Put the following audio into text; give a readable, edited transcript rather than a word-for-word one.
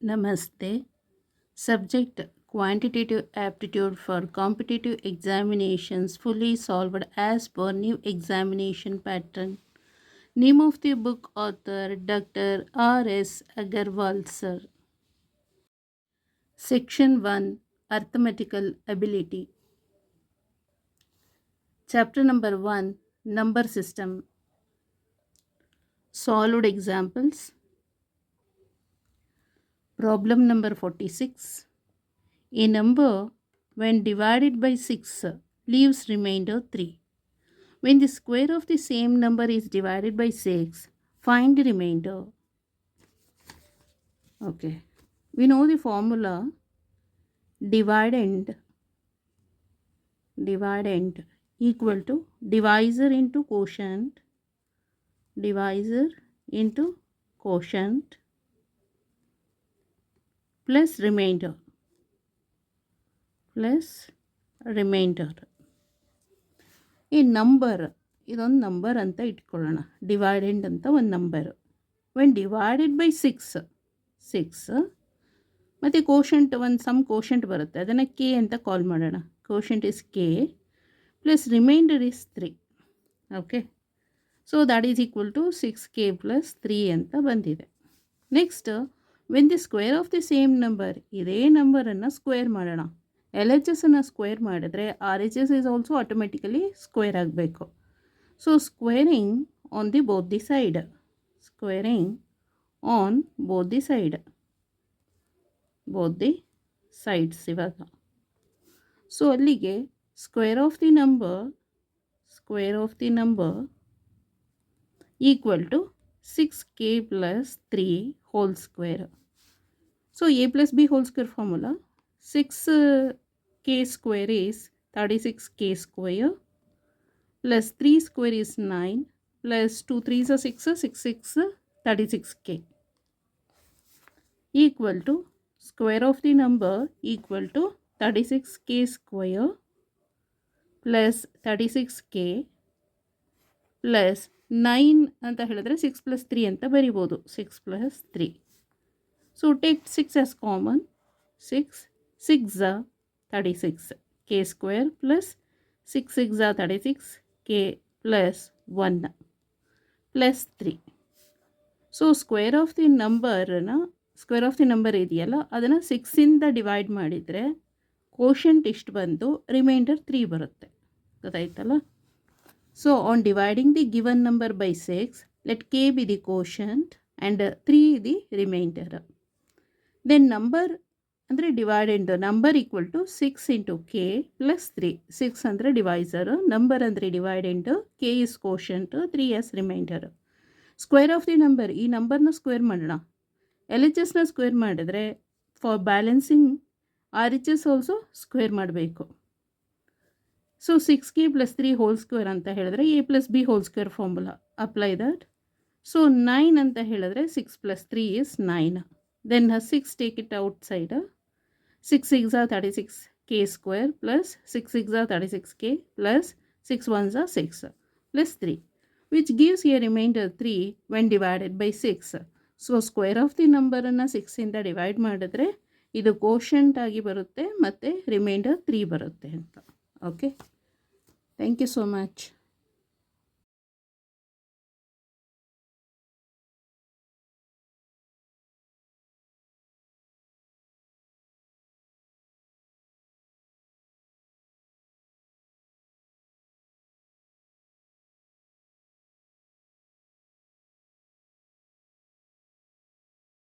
Namaste. Subject Quantitative Aptitude for Competitive Examinations fully solved as per new examination pattern. Name of the book author Dr. R.S. Agarwal sir. Section 1 Arithmetical Ability. Chapter number 1 Number System. Solved examples. Problem number 46. A number, when divided by 6, leaves remainder 3. When the square of the same number is divided by 6, find the remainder. Okay. We know the formula dividend equal to divisor into quotient plus remainder ಈ number ಇದೊಂದು number ಅಂತ ಇಟ್ಕೊಳ್ಳೋಣ. Dividend ಅಂತ ಒಂದು number when divided by six ಮತ್ತು quotient ಒಂದು some quotient ಬರುತ್ತೆ, ಅದನ್ನು ಕೆ ಅಂತ ಕಾಲ್ ಮಾಡೋಣ. Quotient is K plus remainder is 3. Okay, so that is equal to 6k plus 3 ಅಂತ ಬಂದಿದೆ. Next, when the square of the same number, ಇದೇ ನಂಬರನ್ನು ಸ್ಕ್ವೇರ್ ಮಾಡೋಣ. LHSನ್ನು ಸ್ಕ್ವೇರ್ ಮಾಡಿದ್ರೆ RHS is also automatically square ಆಗಬೇಕು. So squaring on the both the sides ಇವಾಗ. So ಅಲ್ಲಿಗೆ square of the number equal to 6k plus 3 whole square. So a plus b whole square formula 6k square is 36k square plus 3 square is 9 plus 2 3s are 6 36k equal to square of the number equal to 36k square plus 36k plus 9 ಅಂತ ಹೇಳಿದ್ರೆ 6 plus 3 ಅಂತ ಬರಿಬೋದು. 6 plus 3. So take 6 as common. 6 are 36 k square plus 6 are 36 k plus 1 plus 3. So square of the number ಇದೆಯಲ್ಲ, ಅದನ್ನು 6ಇಂದ divide ಮಾಡಿದರೆ quotient ಇಷ್ಟು ಬಂದು reminder 3 ಬರುತ್ತೆ. ಗೊತ್ತಾಯ್ತಲ್ಲ? So on dividing the given number by 6, ಲೆಟ್ k be the quotient and 3 the remainder. Then number ಅಂದರೆ dividend number equal to 6 into K plus 3. 6 ಅಂದರೆ ಡಿವೈಸರ್, ನಂಬರ್ ಅಂದರೆ dividend, K is quotient, 3 as remainder. Square of the number, ಈ ನಂಬರ್ನ square ಮಾಡೋಣ. LHSನ square ಮಾಡಿದ್ರೆ for balancing RHS also square ಮಾಡಬೇಕು. So 6k plus 3 whole square ಅಂತ ಹೇಳಿದ್ರೆ a plus b whole square formula apply that. So 9 ಅಂತ ಹೇಳಿದ್ರೆ 6 plus 3 is 9. Then 6 take it outside. 6 6 are 36k square plus 6 6 are 36k plus 6 1s are 6 plus 3, which gives a remainder 3 when divided by 6. So square of the number ಅನ್ನು 6ಇಂದ divide ಮಾಡಿದ್ರೆ ಇದು quotient ಆಗಿ ಬರುತ್ತೆ ಮತ್ತು reminder 3 ಬರುತ್ತೆ ಅಂತ. Okay, thank you so much.